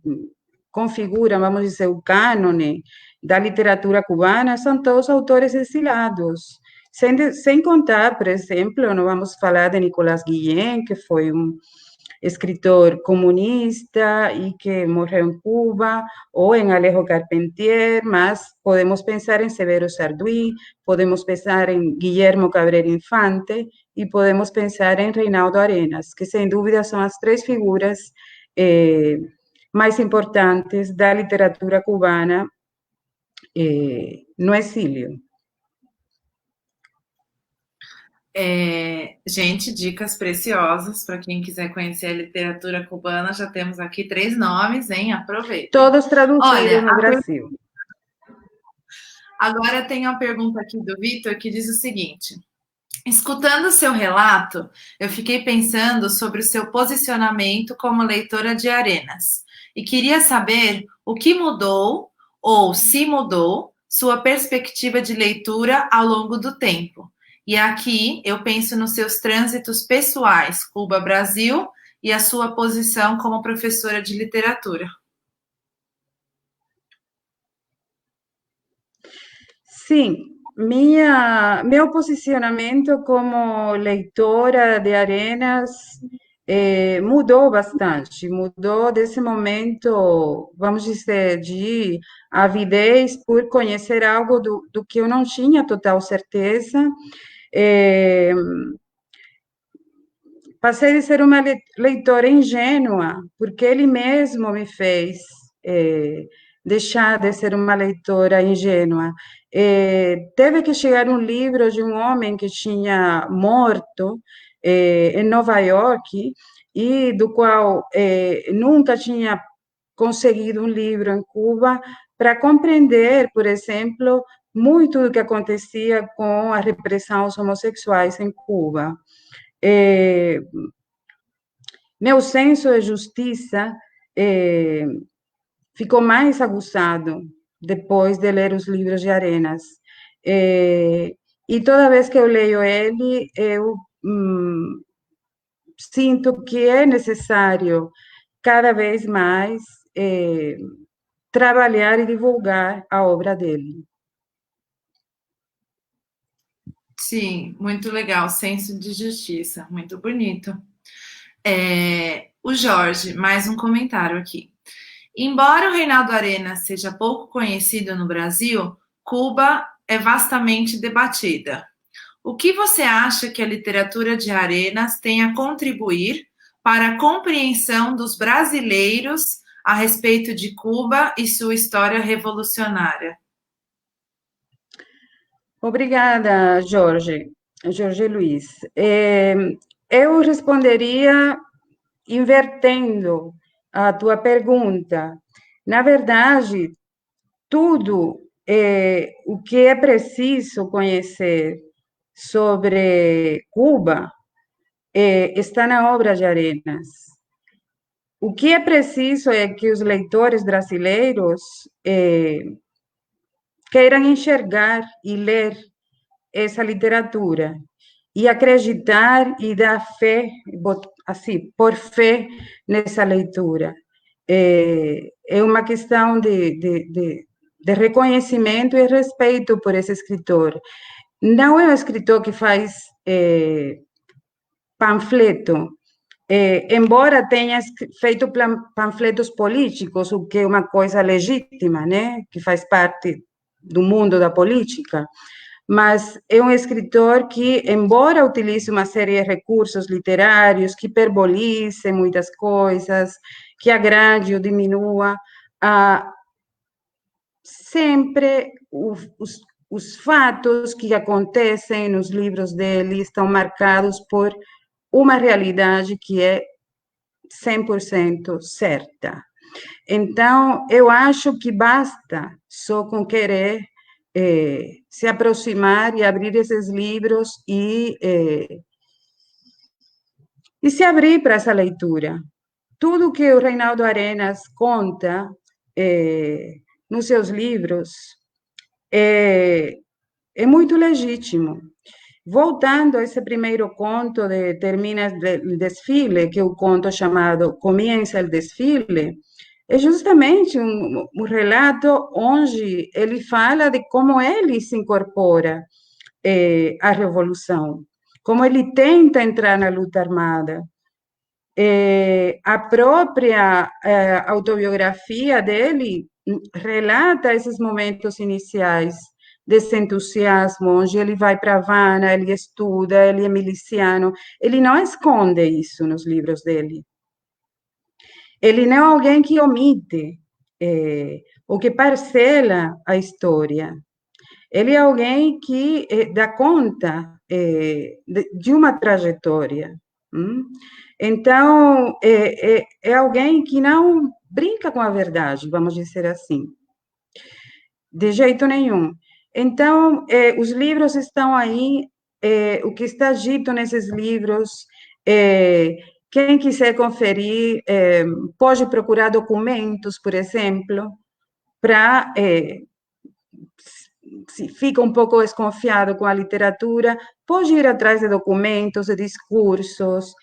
configuram, vamos dizer, o cânone da literatura cubana são todos autores exilados. Sem contar, por exemplo, não vamos falar de Nicolás Guillén, que foi um escritor comunista e que morreu em Cuba, ou em Alejo Carpentier, mas podemos pensar em Severo Sarduí, podemos pensar em Guillermo Cabrera Infante e podemos pensar em Reinaldo Arenas, que sem dúvida são as três figuras mais importantes da literatura cubana no exílio. Gente, dicas preciosas para quem quiser conhecer a literatura cubana. Já temos aqui 3 nomes, hein? Aproveitem. Todos traduzidos no Brasil. Agora tem uma pergunta aqui do Vitor que diz o seguinte: escutando o seu relato, eu fiquei pensando sobre o seu posicionamento como leitora de Arenas e queria saber o que mudou ou se mudou sua perspectiva de leitura ao longo do tempo. E aqui eu penso nos seus trânsitos pessoais, Cuba-Brasil, e a sua posição como professora de literatura. Sim, meu posicionamento como leitora de Arenas mudou bastante, mudou desse momento, vamos dizer, de avidez por conhecer algo do que eu não tinha total certeza. Passei de ser uma leitora ingênua, porque ele mesmo me fez deixar de ser uma leitora ingênua. Teve que chegar um livro de um homem que tinha morto em Nova York e do qual nunca tinha conseguido um livro em Cuba para compreender, por exemplo, muito do que acontecia com a repressão aos homossexuais em Cuba. Meu senso de justiça ficou mais aguçado depois de ler os livros de Arenas. E toda vez que eu leio ele, eu sinto que é necessário cada vez mais trabalhar e divulgar a obra dele. Sim, muito legal, senso de justiça, muito bonito. O Jorge, mais um comentário aqui. Embora o Reinaldo Arenas seja pouco conhecido no Brasil, Cuba é vastamente debatida. O que você acha que a literatura de Arenas tem a contribuir para a compreensão dos brasileiros a respeito de Cuba e sua história revolucionária? Obrigada, Jorge Luiz. Eu responderia invertendo a tua pergunta. Na verdade, tudo o que é preciso conhecer sobre Cuba está na obra de Arenas. O que é preciso é que os leitores brasileiros queiram enxergar e ler essa literatura e acreditar e dar fé, assim, por fé nessa leitura. É uma questão de reconhecimento e respeito por esse escritor. Não é um escritor que faz panfleto, embora tenha feito panfletos políticos, o que é uma coisa legítima, né, que faz parte do mundo da política, mas é um escritor que, embora utilize uma série de recursos literários, que hiperbolize muitas coisas, que agrade ou diminua, sempre os fatos que acontecem nos livros dele estão marcados por uma realidade que é 100% certa. Então, eu acho que basta só com querer se aproximar e abrir esses livros e se abrir para essa leitura. Tudo que o Reinaldo Arenas conta nos seus livros é muito legítimo. Voltando a esse primeiro conto de Termina o Desfile, que é o conto chamado Comienza o Desfile, é justamente um relato onde ele fala de como ele se incorpora à revolução, como ele tenta entrar na luta armada. A própria autobiografia dele relata esses momentos iniciais desse entusiasmo, onde ele vai para Havana, ele estuda, ele é miliciano. Ele não esconde isso nos livros dele. Ele não é alguém que omite ou que parcela a história. Ele é alguém que dá conta de uma trajetória. Então, é alguém que não brinca com a verdade, vamos dizer assim, de jeito nenhum. Então, os livros estão aí, o que está dito nesses livros, quem quiser conferir, pode procurar documentos, por exemplo, para se fica um pouco desconfiado com a literatura, pode ir atrás de documentos, de discursos,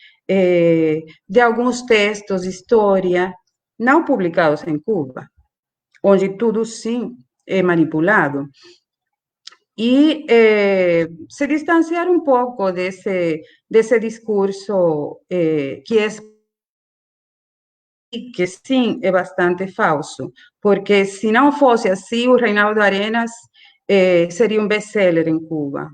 de alguns textos de história, não publicados em Cuba, onde tudo, sim, é manipulado. E se distanciar um pouco desse discurso que sim é bastante falso, porque se não fosse assim, o Reinaldo Arenas seria um best-seller em Cuba.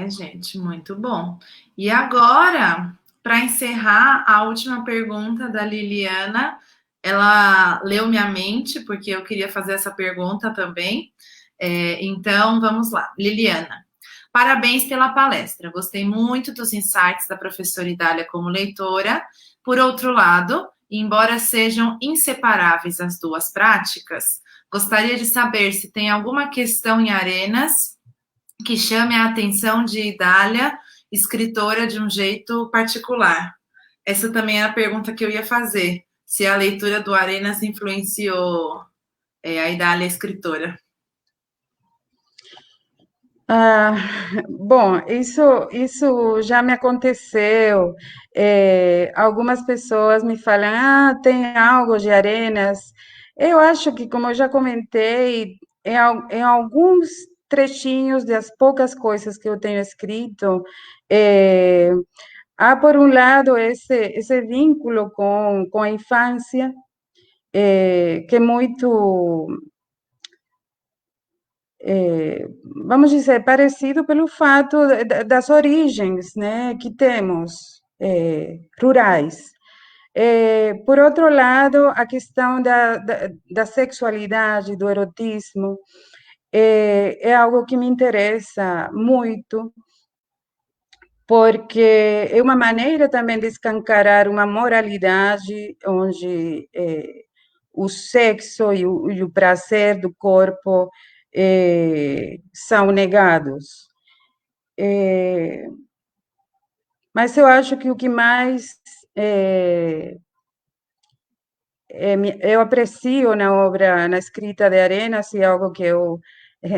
Gente, muito bom. E agora, para encerrar, a última pergunta da Liliana, ela leu minha mente, porque eu queria fazer essa pergunta também. Então, vamos lá. Liliana, parabéns pela palestra. Gostei muito dos insights da professora Idália como leitora. Por outro lado, embora sejam inseparáveis as duas práticas, gostaria de saber se tem alguma questão em Arenas que chame a atenção de Idália, escritora de um jeito particular. Essa também é a pergunta que eu ia fazer. Se a leitura do Arenas influenciou a Idália, escritora. Bom, isso já me aconteceu. Algumas pessoas me falam, tem algo de Arenas. Eu acho que, como eu já comentei, em alguns trechinhos das poucas coisas que eu tenho escrito, há, por um lado, esse vínculo com a infância, que é muito vamos dizer, parecido pelo fato das origens, né, que temos, rurais. Por outro lado, a questão da sexualidade, do erotismo, é algo que me interessa muito, porque é uma maneira também de escancarar uma moralidade onde o sexo e o prazer do corpo são negados. Mas eu acho que o que mais eu aprecio na obra, na escrita de Arenas, e algo que eu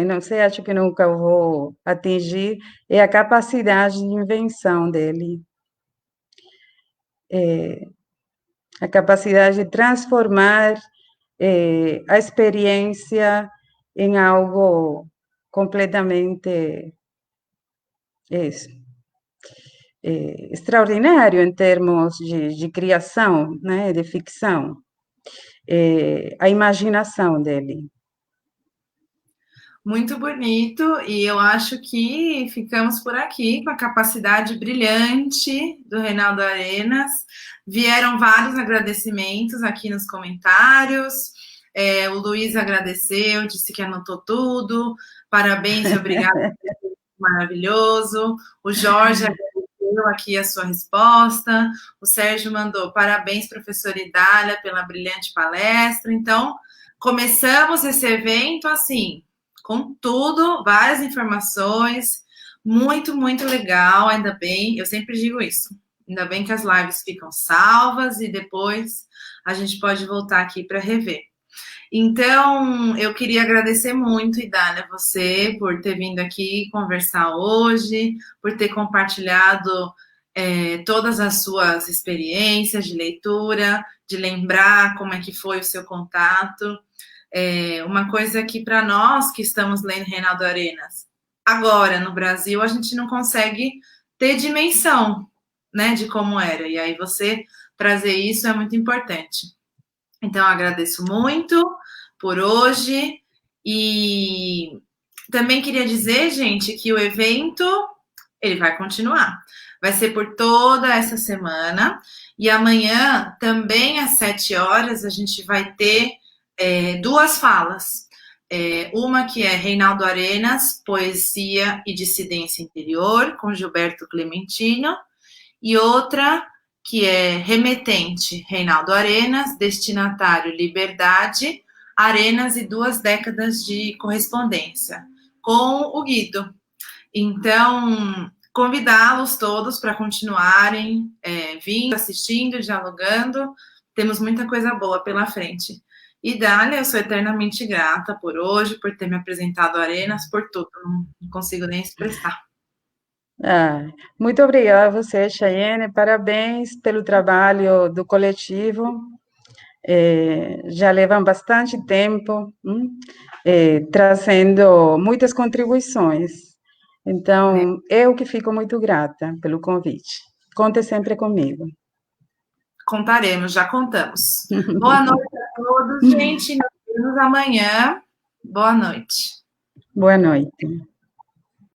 não sei, acho que nunca vou atingir, é a capacidade de invenção dele. A capacidade de transformar a experiência em algo completamente extraordinário em termos de criação, né, de ficção, a imaginação dele. Muito bonito, e eu acho que ficamos por aqui com a capacidade brilhante do Reinaldo Arenas. Vieram vários agradecimentos aqui nos comentários. O Luiz agradeceu, disse que anotou tudo. Parabéns e obrigado, maravilhoso. O Jorge agradeceu aqui a sua resposta. O Sérgio mandou parabéns, professora Idália, pela brilhante palestra. Então, começamos esse evento assim, com tudo, várias informações, muito, muito legal, ainda bem, eu sempre digo isso, ainda bem que as lives ficam salvas e depois a gente pode voltar aqui para rever. Então, eu queria agradecer muito, Idália, você por ter vindo aqui conversar hoje, por ter compartilhado todas as suas experiências de leitura, de lembrar como é que foi o seu contato. Uma coisa que para nós que estamos lendo Reinaldo Arenas, agora no Brasil, a gente não consegue ter dimensão, né, de como era. E aí você trazer isso é muito importante. Então, agradeço muito por hoje e também queria dizer, gente, que o evento ele vai continuar. Vai ser por toda essa semana e amanhã também às 7 horas a gente vai ter duas falas. Uma que é Reinaldo Arenas, Poesia e Dissidência Interior, com Gilberto Clementino, e outra que é Remetente, Reinaldo Arenas, Destinatário Liberdade, Arenas e 2 décadas de correspondência, com o Guido. Então, convidá-los todos para continuarem vindo, assistindo, dialogando. Temos muita coisa boa pela frente. E Dália, eu sou eternamente grata por hoje, por ter me apresentado a Arenas, por tudo. Não consigo nem expressar. Muito obrigada a você, Chayenne. Parabéns pelo trabalho do coletivo. Já levam bastante tempo, trazendo muitas contribuições. Então, eu que fico muito grata pelo convite. Conte sempre comigo. Contaremos, já contamos. Boa noite a todos, gente. Nos vemos amanhã. Boa noite. Boa noite.